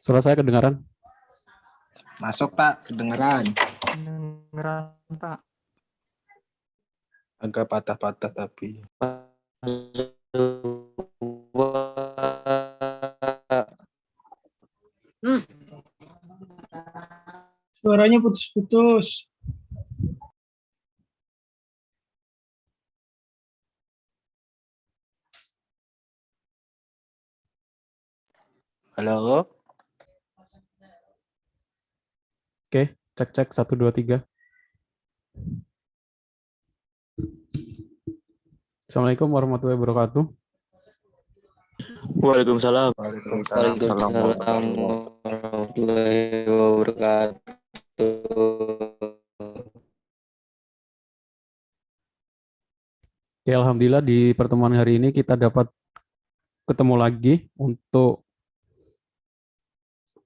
Suara saya kedengaran? Masuk Pak, kedengeran. Kedengeran Pak. Agak patah-patah tapi. Suaranya putus-putus. Halo? Oke, cek 1 2 3. Assalamualaikum warahmatullahi wabarakatuh. Waalaikumsalam. Waalaikumsalam. Warahmatullahi wabarakatuh. Oke, alhamdulillah di pertemuan hari ini kita dapat ketemu lagi untuk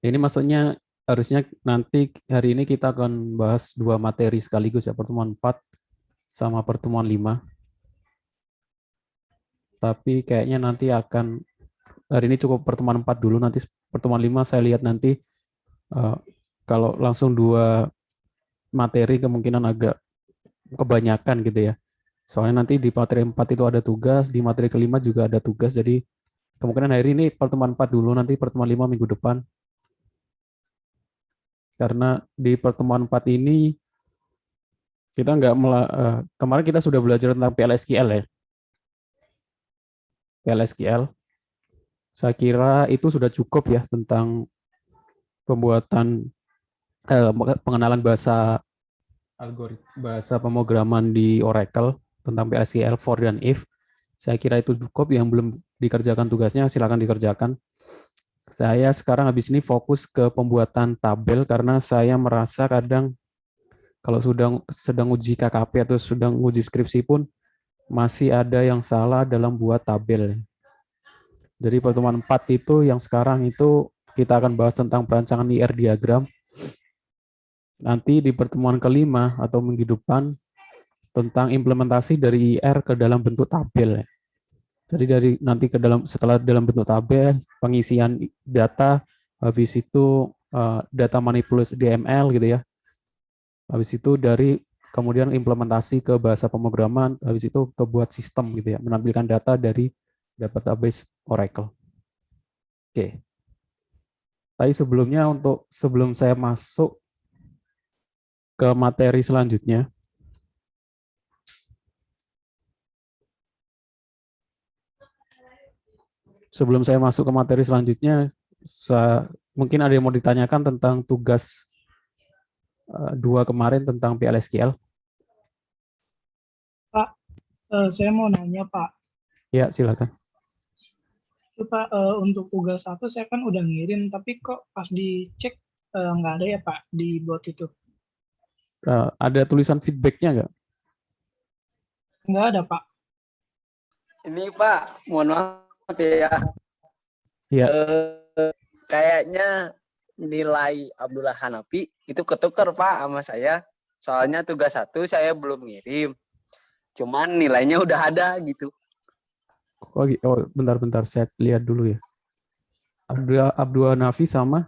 ini maksudnya harusnya nanti hari ini kita akan bahas 2 materi sekaligus ya, pertemuan 4 sama pertemuan 5. Tapi kayaknya nanti akan hari ini cukup pertemuan 4 dulu, nanti pertemuan 5 saya lihat nanti kalau langsung 2 materi kemungkinan agak kebanyakan gitu ya. Soalnya nanti di materi 4 itu ada tugas, di materi kelima juga ada tugas, jadi kemungkinan hari ini pertemuan 4 dulu, nanti pertemuan 5 minggu depan. Karena di pertemuan 4 ini kita kemarin kita sudah belajar tentang PLSQL ya. PLSQL. Saya kira itu sudah cukup ya tentang pembuatan pengenalan bahasa bahasa pemrograman di Oracle tentang PLSQL, for dan if. Saya kira itu cukup. Yang belum dikerjakan tugasnya silakan dikerjakan. Saya sekarang habis ini fokus ke pembuatan tabel karena saya merasa kadang kalau sedang uji KKP atau sedang uji skripsi pun masih ada yang salah dalam buat tabel. Jadi pertemuan 4 itu yang sekarang itu kita akan bahas tentang perancangan IR diagram. Nanti di pertemuan kelima atau minggu depan tentang implementasi dari IR ke dalam bentuk tabel. Jadi setelah dalam bentuk tabel, pengisian data, habis itu data manipulasi DML gitu ya. Habis itu kemudian implementasi ke bahasa pemrograman, habis itu ke buat sistem gitu ya, menampilkan data dari database Oracle. Oke. Tapi sebelum saya masuk ke materi selanjutnya, mungkin ada yang mau ditanyakan tentang tugas 2 kemarin tentang PLSQL. Pak, saya mau nanya Pak. Ya, silakan. Itu Pak, untuk tugas 1 saya kan udah ngirim, tapi kok pas dicek nggak ada ya Pak di bot itu? Ada tulisan feedback-nya nggak? Nggak ada Pak. Ini Pak, mohon maaf ya. Iya. Kayaknya nilai Abdullah Hanafi itu ketukar Pak sama saya. Soalnya tugas 1 saya belum ngirim. Cuman nilainya udah ada gitu. Oh, bentar saya lihat dulu ya. Abdul Hanafi sama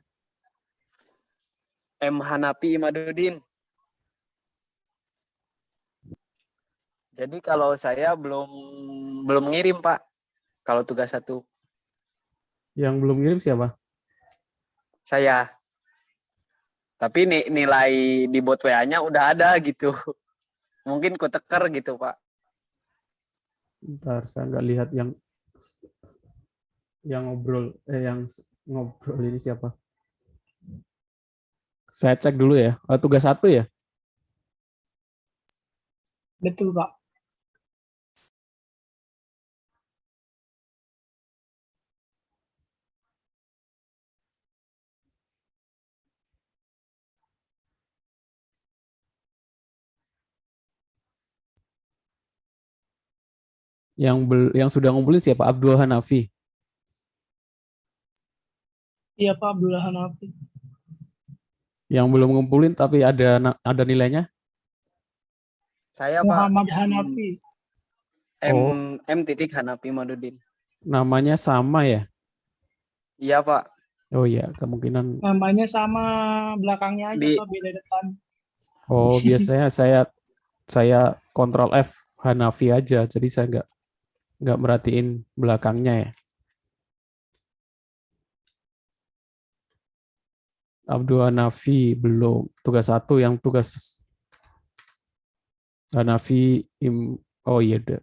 M. Hanafi Imaduddin. Jadi kalau saya belum ngirim Pak. Kalau tugas 1. yang belum ngirim siapa? Saya. Tapi nilai di bot WA-nya udah ada gitu. Mungkin ketukar gitu Pak. Bentar, saya nggak lihat yang ngobrol ini siapa? Saya cek dulu ya. Tugas 1 ya? Betul Pak. Yang sudah ngumpulin siapa? Abdul Hanafi. Iya Pak, Abdullah Hanafi. Yang belum ngumpulin tapi ada nilainya? Saya Muhammad Pak. Hanafi. M. Hanafi Imaduddin. Namanya sama ya? Iya Pak. Oh iya, kemungkinan. Namanya sama, belakangnya aja Di Pak, beda depan. Oh, biasanya saya Control F Hanafi aja, jadi saya nggak merhatiin belakangnya ya. Abdul Hanafi belum. Tugas 1 yang tugas Hanafi oh iya deh.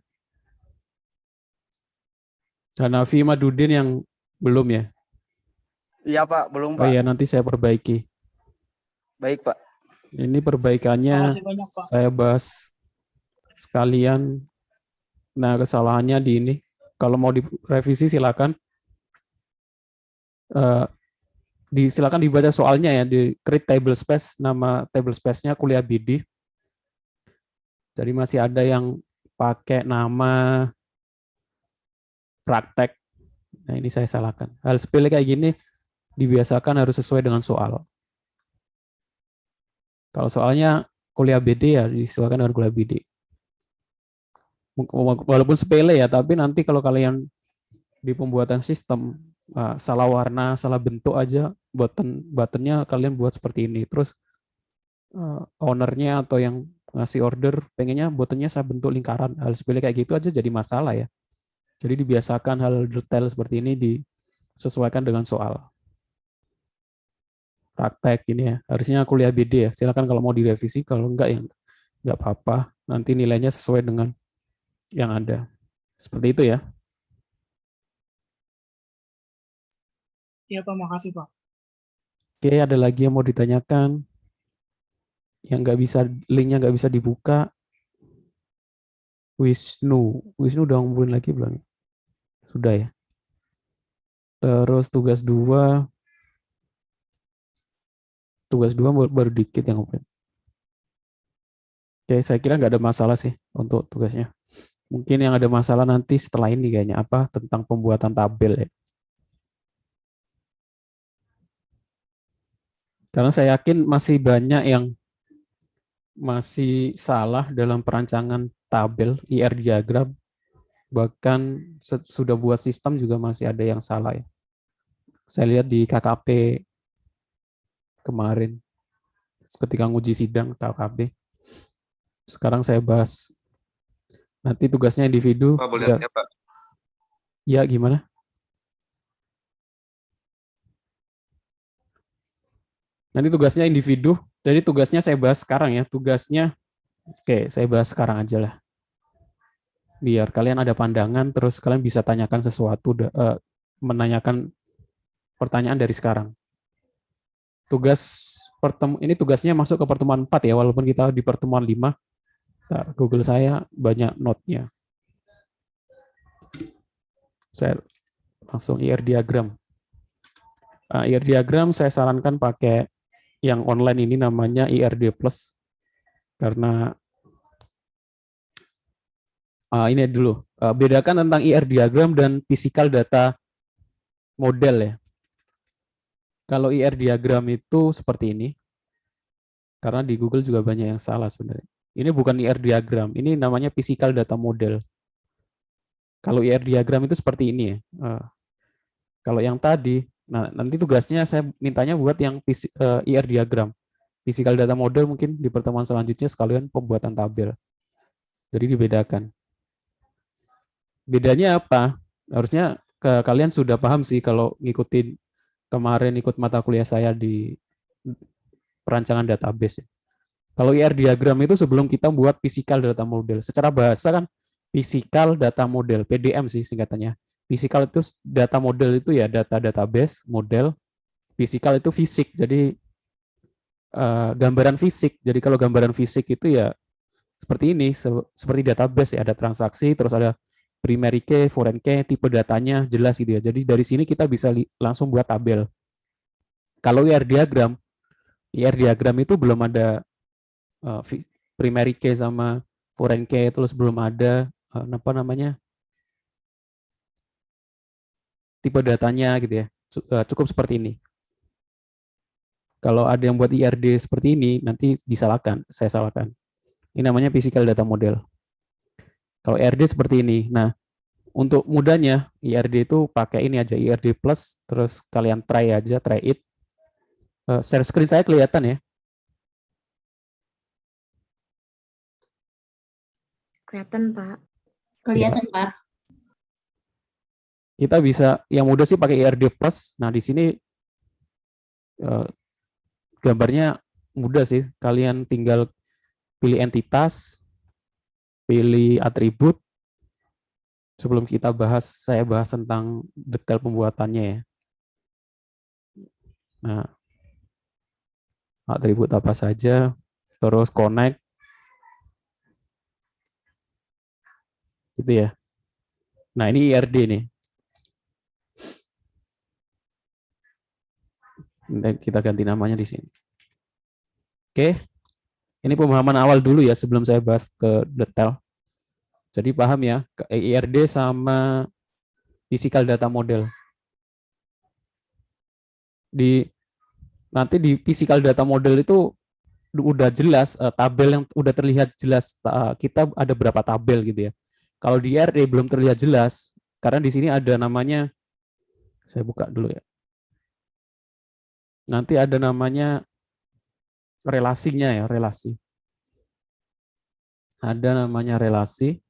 Hanafi Madudin yang belum ya. Iya Pak, belum Oh Pak. iya, nanti saya perbaiki. Baik Pak. Ini perbaikannya Makasih banyak Pak. saya bahas sekalian. Nah, kesalahannya di ini. Kalau mau direvisi silakan. Eh, silakan dibaca soalnya ya, di create table space, nama table space-nya kuliah BD. Jadi masih ada yang pakai nama praktek. Nah, ini saya salahkan. Hal sepele kayak gini dibiasakan harus sesuai dengan soal. Kalau soalnya kuliah BD ya disesuaikan dengan kuliah BD. Walaupun sepele ya, tapi nanti kalau kalian di pembuatan sistem salah warna, salah bentuk aja, buttonnya kalian buat seperti ini. Terus ownernya atau yang ngasih order pengennya buttonnya saya bentuk lingkaran. Hal sepele kayak gitu aja jadi masalah ya. Jadi dibiasakan hal detail seperti ini disesuaikan dengan soal. Praktek ini ya. Harusnya kuliah BD ya. Silakan kalau mau direvisi, kalau enggak ya enggak apa-apa. Nanti nilainya sesuai dengan yang ada. Seperti itu ya. Iya Pak, makasih Pak. Oke, ada lagi yang mau ditanyakan? Yang nggak bisa, linknya nggak bisa dibuka. Wisnu udah ngumpulin lagi belum? Sudah ya. Terus tugas 2 baru dikit yang ngumpulin. Oke, saya kira nggak ada masalah sih untuk tugasnya. Mungkin yang ada masalah nanti setelah ini kayaknya apa tentang pembuatan tabel ya. Karena saya yakin masih banyak yang masih salah dalam perancangan tabel, IR diagram, bahkan sudah buat sistem juga masih ada yang salah ya. Saya lihat di KKP kemarin, ketika nguji sidang KKP. Sekarang saya bahas nanti tugasnya individu. Pak, boleh ya, Pak? Ya, gimana? Nanti tugasnya individu. Jadi tugasnya saya bahas sekarang ya. Tugasnya, oke, saya bahas sekarang aja lah. Biar kalian ada pandangan, terus kalian bisa tanyakan sesuatu, menanyakan pertanyaan dari sekarang. Ini tugasnya masuk ke pertemuan 4 ya, walaupun kita di pertemuan 5. Nah, Google saya banyak note-nya. Saya langsung IR diagram. IR diagram saya sarankan pakai yang online ini namanya IRD Plus. Karena ini dulu, bedakan tentang IR diagram dan physical data model ya. Kalau IR diagram itu seperti ini, karena di Google juga banyak yang salah sebenarnya. Ini bukan IR diagram, ini namanya physical data model. Kalau IR diagram itu seperti ini ya. Kalau yang tadi, nah nanti tugasnya saya mintanya buat yang IR diagram. Physical data model mungkin di pertemuan selanjutnya sekalian pembuatan tabel. Jadi dibedakan. Bedanya apa? Harusnya kalian sudah paham sih kalau ngikutin kemarin ikut mata kuliah saya di perancangan database. Kalau IR diagram itu sebelum kita buat physical data model. Secara bahasa kan physical data model, PDM sih singkatannya. Physical itu data model itu ya data database, model. Physical itu fisik, jadi gambaran fisik. Jadi kalau gambaran fisik itu ya seperti ini, seperti database ya, ada transaksi, terus ada primary key, foreign key, tipe datanya jelas gitu ya. Jadi dari sini kita bisa langsung buat tabel. Kalau IR diagram itu belum ada primary key sama foreign key, terus belum ada apa namanya tipe datanya gitu ya. Cukup seperti ini. Kalau ada yang buat IRD seperti ini, nanti disalahkan, saya salahkan. Ini namanya physical data model. Kalau IRD seperti ini. Nah, untuk mudahnya IRD itu pakai ini aja, IRD plus, terus kalian try aja, try it. Share screen saya kelihatan ya? Kelihatan, Pak. Kelihatan, Pak. Kita bisa, yang mudah sih pakai IRD plus. Nah, di sini gambarnya mudah sih. Kalian tinggal pilih entitas, pilih atribut. Sebelum kita bahas, saya bahas tentang detail pembuatannya ya. Nah, atribut apa saja, terus connect, gitu ya. Nah, ini IRD nih. Dan kita ganti namanya di sini. Oke, ini pemahaman awal dulu ya sebelum saya bahas ke detail. Jadi paham ya, IRD sama physical data model. Nanti di physical data model itu udah jelas tabel yang udah terlihat jelas kita ada berapa tabel gitu ya. Kalau di IRD belum terlihat jelas karena di sini ada namanya, saya buka dulu ya. Nanti ada namanya relasinya ya, relasi. Ada namanya relasi.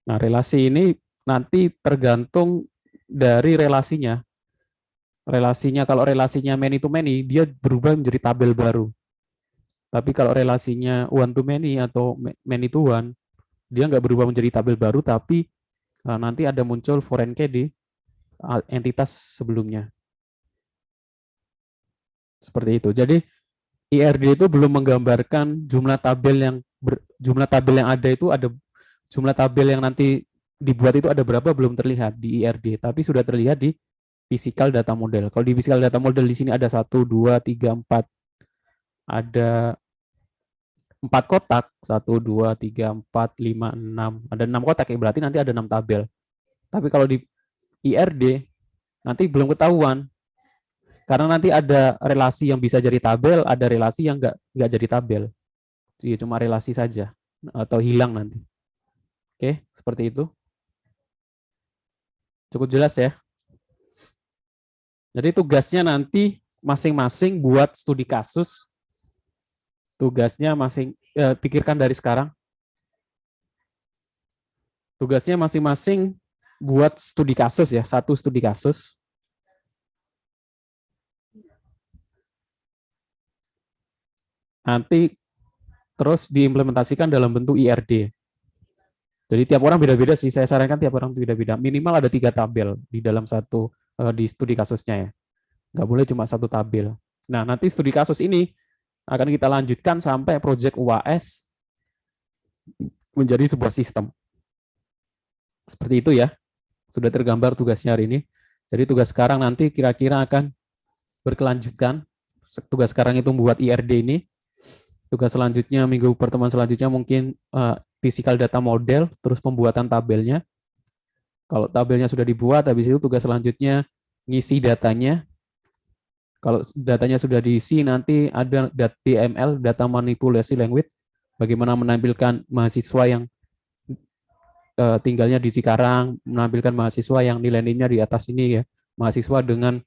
Nah, relasi ini nanti tergantung dari relasinya. Relasinya, kalau relasinya many to many, dia berubah menjadi tabel baru. Tapi kalau relasinya one to many atau many to one, dia nggak berubah menjadi tabel baru, tapi nanti ada muncul foreign key di entitas sebelumnya. Seperti itu. Jadi IRD itu belum menggambarkan jumlah tabel yang ada itu ada jumlah tabel yang nanti dibuat itu ada berapa belum terlihat di IRD, tapi sudah terlihat di physical data model. Kalau di physical data model di sini ada 1, 2, 3, 4. Ada 4 kotak, 1, 2, 3, 4, 5, 6. Ada 6 kotak ya, berarti nanti ada 6 tabel. Tapi kalau di IRD nanti belum ketahuan. Karena nanti ada relasi yang bisa jadi tabel, ada relasi yang nggak jadi tabel. Jadi cuma relasi saja atau hilang nanti. Oke, seperti itu. Cukup jelas ya. Jadi tugasnya nanti masing-masing buat studi kasus. Tugasnya pikirkan dari sekarang. Tugasnya masing-masing buat studi kasus ya, satu studi kasus. Nanti terus diimplementasikan dalam bentuk IRD. Jadi tiap orang beda-beda sih, saya sarankan tiap orang beda-beda. Minimal ada 3 tabel di dalam di studi kasusnya ya. Nggak boleh cuma 1 tabel. Nah, nanti studi kasus ini akan kita lanjutkan sampai proyek UAS menjadi sebuah sistem. Seperti itu ya. Sudah tergambar tugasnya hari ini. Jadi tugas sekarang nanti kira-kira akan berkelanjutan. Tugas sekarang itu membuat IRD ini. Tugas selanjutnya, pertemuan selanjutnya mungkin physical data model, terus pembuatan tabelnya. Kalau tabelnya sudah dibuat, habis itu tugas selanjutnya ngisi datanya. Kalau datanya sudah diisi, nanti ada DML, data manipulasi language, bagaimana menampilkan mahasiswa yang tinggalnya di Cikarang, menampilkan mahasiswa yang nilai-nilainya di atas ini ya, mahasiswa dengan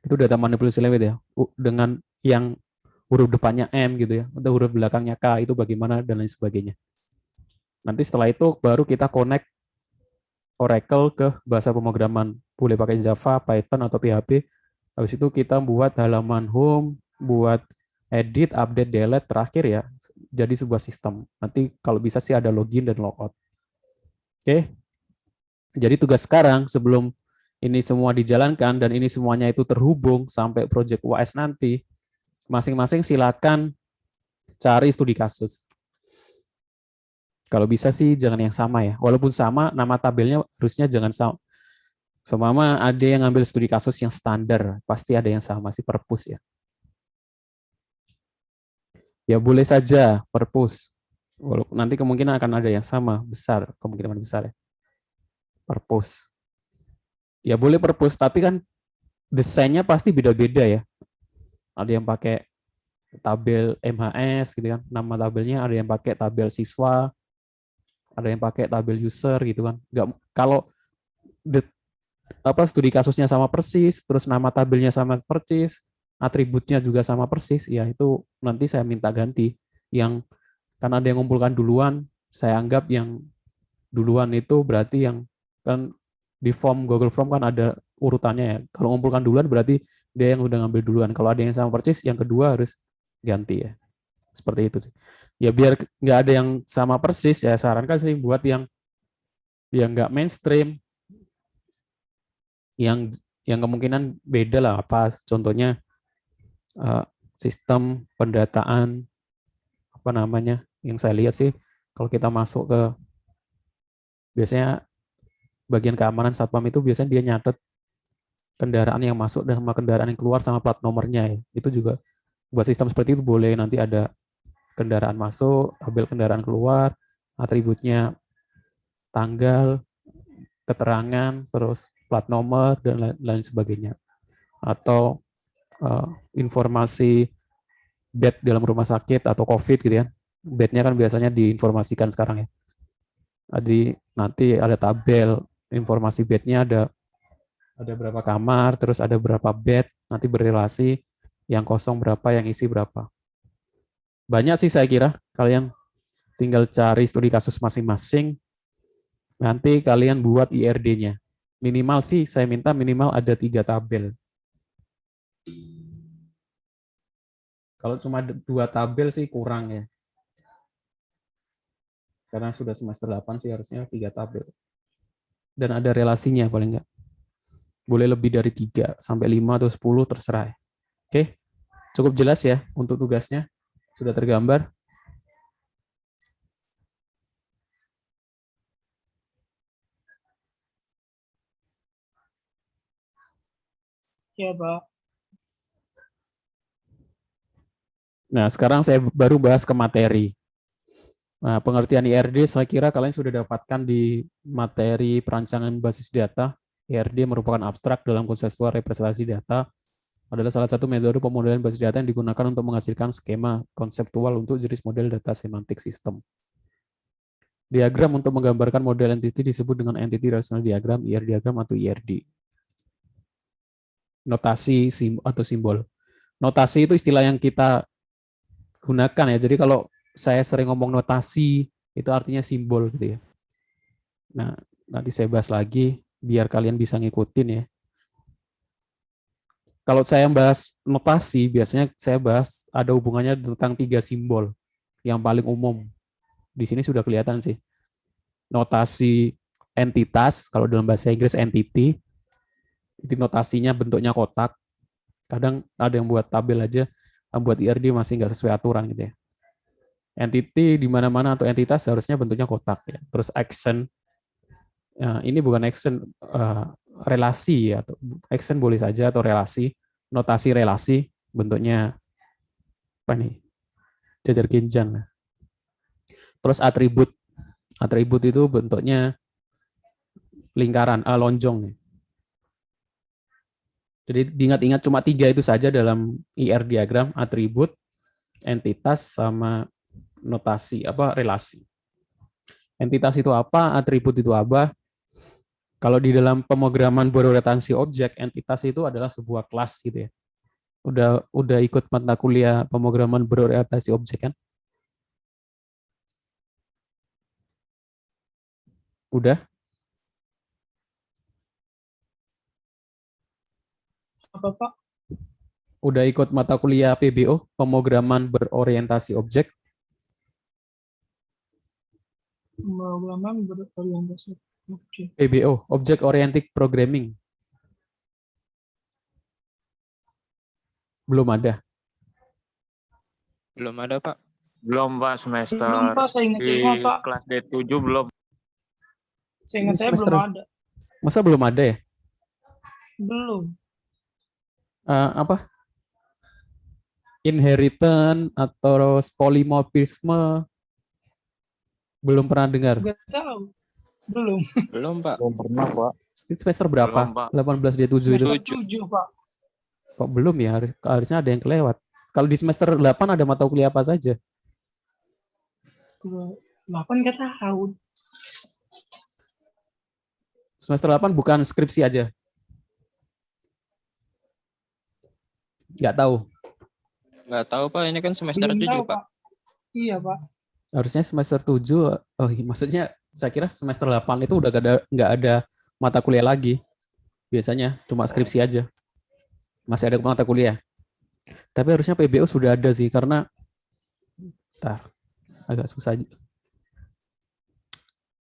itu data manipulasi language ya, dengan yang huruf depannya M gitu ya, atau huruf belakangnya K itu bagaimana dan lain sebagainya. Nanti setelah itu baru kita connect Oracle ke bahasa pemrograman, boleh pakai Java, Python atau PHP. Habis itu kita buat halaman home, buat edit, update, delete, terakhir ya jadi sebuah sistem. Nanti kalau bisa sih ada login dan logout. Oke. Jadi tugas sekarang sebelum ini semua dijalankan dan ini semuanya itu terhubung sampai project UAS nanti, masing-masing silakan cari studi kasus. Kalau bisa sih jangan yang sama ya. Walaupun sama, nama tabelnya harusnya jangan sama. Semama ada yang ngambil studi kasus yang standar, pasti ada yang sama sih, perpus ya. Ya boleh saja perpus. Walaupun nanti kemungkinan akan ada yang sama, besar, kemungkinan besar ya. Perpus. Ya boleh perpus, tapi kan desainnya pasti beda-beda ya. Ada yang pakai tabel MHS gitu kan, nama tabelnya, ada yang pakai tabel siswa, ada yang pakai tabel user gitu kan. Nggak, kalau studi kasusnya sama persis, terus nama tabelnya sama persis, atributnya juga sama persis, ya itu nanti saya minta ganti. Yang karena ada yang ngumpulkan duluan, saya anggap yang duluan itu berarti yang kan di form Google Form kan ada urutannya ya. Kalau ngumpulkan duluan berarti dia yang udah ngambil duluan. Kalau ada yang sama persis, yang kedua harus ganti ya. Seperti itu sih. Ya biar nggak ada yang sama persis, ya sarankan sih buat yang nggak mainstream, yang kemungkinan beda lah, apa contohnya sistem pendataan apa namanya, yang saya lihat sih kalau kita masuk ke biasanya bagian keamanan satpam itu biasanya dia nyatet kendaraan yang masuk dan sama kendaraan yang keluar sama plat nomornya ya. Itu juga buat sistem seperti itu boleh, nanti ada kendaraan masuk, tabel kendaraan keluar, atributnya tanggal, keterangan, terus plat nomor dan lain sebagainya. Atau informasi bed dalam rumah sakit atau COVID gitu ya. Bednya kan biasanya diinformasikan sekarang ya. Jadi nanti ada tabel informasi bednya, ada berapa kamar, terus ada berapa bed, nanti berrelasi yang kosong berapa, yang isi berapa. Banyak sih saya kira, kalian tinggal cari studi kasus masing-masing, nanti kalian buat IRD-nya. Minimal sih saya minta minimal ada 3 tabel. Kalau cuma 2 tabel sih kurang ya. Karena sudah semester 8 sih harusnya 3 tabel. Dan ada relasinya paling enggak. Boleh lebih dari 3 sampai 5 atau 10 terserah. Oke. Cukup jelas ya untuk tugasnya. Sudah tergambar. Ya, Pak. Nah, sekarang saya baru bahas ke materi. Nah, pengertian IRD saya kira kalian sudah dapatkan di materi perancangan basis data. IRD merupakan abstrak dalam konseptual representasi data, adalah salah satu metode pemodelan basis data yang digunakan untuk menghasilkan skema konseptual untuk jenis model data semantik sistem. Diagram untuk menggambarkan model entity disebut dengan entity relational diagram, IR diagram atau IRD. Notasi atau simbol. Notasi itu istilah yang kita gunakan ya. Jadi kalau saya sering ngomong notasi, itu artinya simbol gitu ya. Nah, nanti saya bahas lagi biar kalian bisa ngikutin ya. Kalau saya bahas notasi, biasanya saya bahas ada hubungannya tentang 3 simbol yang paling umum. Di sini sudah kelihatan sih. Notasi entitas, kalau dalam bahasa Inggris entity, itu notasinya bentuknya kotak. Kadang ada yang buat tabel aja, buat IRD masih nggak sesuai aturan gitu ya. Entity di mana-mana atau entitas harusnya bentuknya kotak ya. Terus action, ini bukan action, relasi atau action boleh saja atau relasi, notasi relasi bentuknya apa nih? Jajar genjang. Terus atribut itu bentuknya lingkaran, lonjong nih. Jadi diingat-ingat cuma 3 itu saja dalam IR diagram, atribut, entitas sama notasi relasi. Entitas itu apa? Atribut itu apa? Kalau di dalam pemrograman berorientasi objek, entitas itu adalah sebuah kelas gitu ya. Udah ikut mata kuliah pemrograman berorientasi objek kan? Udah? Apa, Pak? Udah ikut mata kuliah PBO, pemrograman berorientasi objek? Pemrograman berorientasi objek. PBO, Object Oriented Programming. Belum ada. Belum ada, Pak. Belum, Pak, semester Belum, Pak. Saya ingat di semua, Pak. kelas D7 belum. Saya ingat saya Semester- belum ada. Masa belum ada ya? Belum. Inheritance atau polymorphisme belum pernah dengar. Nggak tahu. Belum. Belum, Pak. Belum pernah, Pak. Itu semester berapa? Belum, Pak. 18 D7 itu. Semester 7, Pak. Kok belum ya? Harusnya ada yang kelewat. Kalau di semester 8 ada mata kuliah apa saja? 8 nggak tahu. Semester 8 bukan skripsi aja. Nggak tahu. Nggak tahu Pak, ini kan semester Belum 7 tahu, Pak. Pak. Iya, Pak. Harusnya semester 7, maksudnya saya kira semester 8 itu udah nggak ada mata kuliah lagi. Biasanya cuma skripsi aja. Masih ada mata kuliah. Tapi harusnya PBO sudah ada sih, karena agak susah.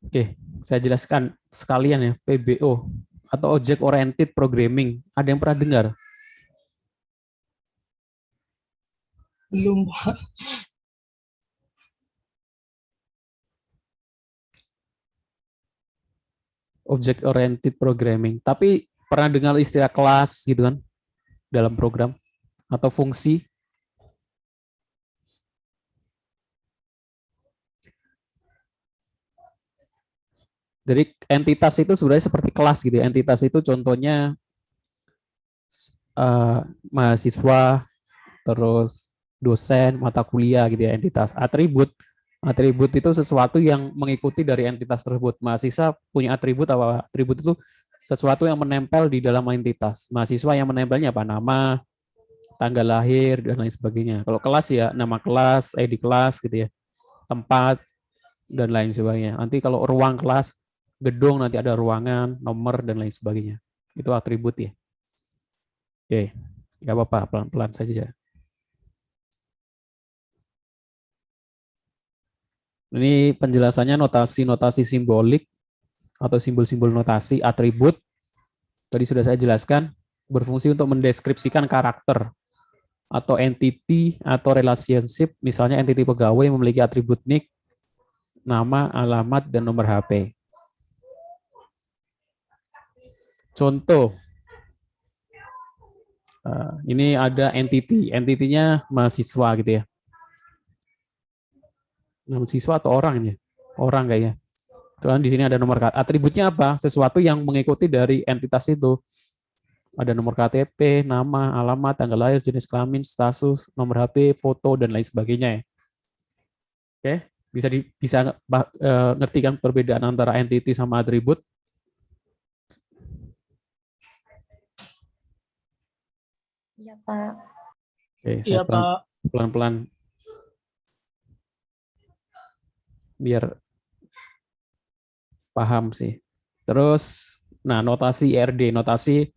Oke, saya jelaskan sekalian ya, PBO atau Object Oriented Programming. Ada yang pernah dengar? Belum, Pak. Object Oriented Programming. Tapi pernah dengar istilah kelas gitu kan dalam program atau fungsi? Jadi entitas itu sebenarnya seperti kelas gitu ya. Entitas itu contohnya mahasiswa, terus dosen, mata kuliah gitu ya. Entitas. Atribut itu sesuatu yang mengikuti dari entitas tersebut. Mahasiswa punya atribut apa? Atribut itu sesuatu yang menempel di dalam entitas. Mahasiswa yang menempelnya apa? Nama, tanggal lahir, dan lain sebagainya. Kalau kelas ya nama kelas, ID kelas gitu ya. Tempat, dan lain sebagainya. Nanti kalau ruang kelas, gedung nanti ada ruangan, nomor, dan lain sebagainya. Itu atribut ya. Oke, nggak apa-apa, pelan-pelan saja. Ini penjelasannya notasi-notasi simbolik atau simbol-simbol notasi atribut. Tadi sudah saya jelaskan, berfungsi untuk mendeskripsikan karakter atau entity atau relationship. Misalnya entity pegawai memiliki atribut nick, nama, alamat, dan nomor HP. Contoh, ini ada entity, entity-nya mahasiswa gitu ya. Mahasiswa atau orang ini? Orang kayaknya. Soalnya di sini ada nomor atributnya apa? Sesuatu yang mengikuti dari entitas itu. Ada nomor KTP, nama, alamat, tanggal lahir, jenis kelamin, status, nomor HP, foto, dan lain sebagainya ya. Oke, bisa ngerti kan perbedaan antara entity sama atribut? Iya, Pak. Oke, Iya, saya Pak. pelan-pelan biar paham sih. Terus, nah notasi IRD, notasi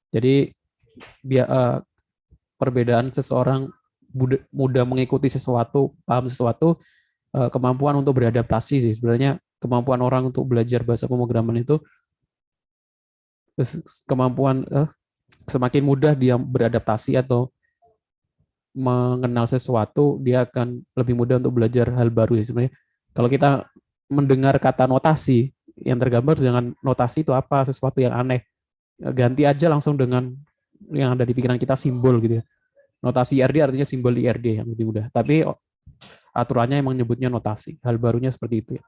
jadi perbedaan seseorang mudah mengikuti sesuatu, paham sesuatu, kemampuan untuk beradaptasi sih. Sebenarnya kemampuan orang untuk belajar bahasa pemrograman itu kemampuan semakin mudah dia beradaptasi atau mengenal sesuatu, dia akan lebih mudah untuk belajar hal baru ya sebenarnya. Kalau kita mendengar kata notasi, yang tergambar dengan notasi itu apa? Sesuatu yang aneh. Ganti aja langsung dengan yang ada di pikiran kita simbol gitu ya. Notasi IRD artinya simbol IRD yang lebih mudah. Tapi aturannya emang nyebutnya notasi. Hal barunya seperti itu ya.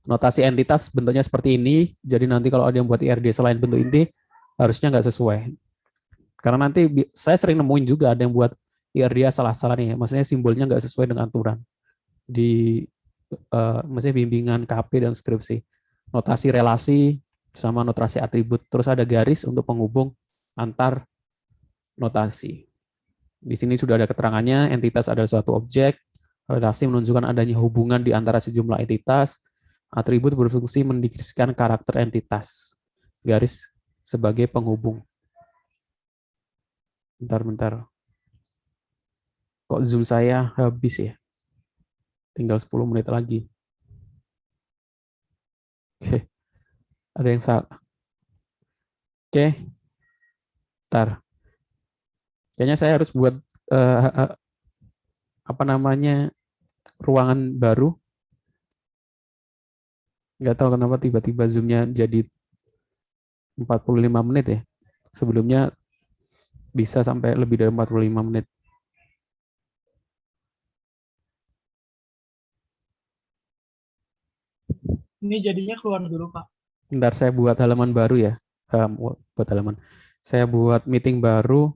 Notasi entitas bentuknya seperti ini. Jadi nanti kalau ada yang buat IRD selain bentuk ini, harusnya nggak sesuai. Karena nanti saya sering nemuin juga ada yang buat IRD salah-salah nih. Maksudnya simbolnya nggak sesuai dengan aturan di maksudnya bimbingan KP dan skripsi. Notasi relasi sama notasi atribut. Terus ada garis untuk penghubung antar notasi. Di sini sudah ada keterangannya, entitas adalah suatu objek, relasi menunjukkan adanya hubungan di antara sejumlah entitas, atribut berfungsi mendeskripsikan karakter entitas, garis sebagai penghubung. Bentar. Kok Zoom saya habis ya? Tinggal 10 menit lagi. Oke. Ada yang salah. Oke. Bentar. Kayaknya saya harus buat ruangan baru. Nggak tahu kenapa tiba-tiba Zoom-nya jadi 45 menit ya. Sebelumnya bisa sampai lebih dari 45 menit. Ini jadinya keluar dulu, Pak. Bentar saya buat halaman baru ya. Saya buat meeting baru.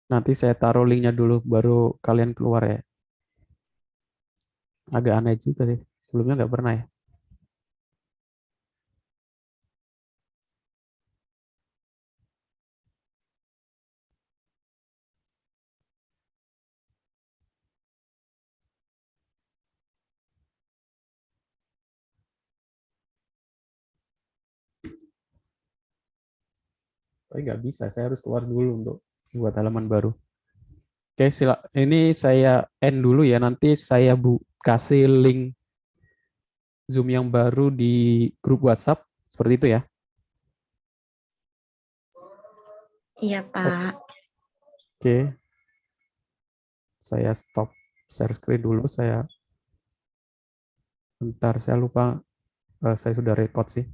Nanti saya taruh linknya dulu, baru kalian keluar ya. Agak aneh juga sih. Sebelumnya nggak pernah ya. Tapi nggak bisa, saya harus keluar dulu untuk buat halaman baru. Oke, ini saya end dulu ya. Nanti saya kasih link Zoom yang baru di grup WhatsApp. Seperti itu ya. Iya, Pak. Oke. Saya stop share screen dulu. Bentar, saya lupa. Saya sudah record sih.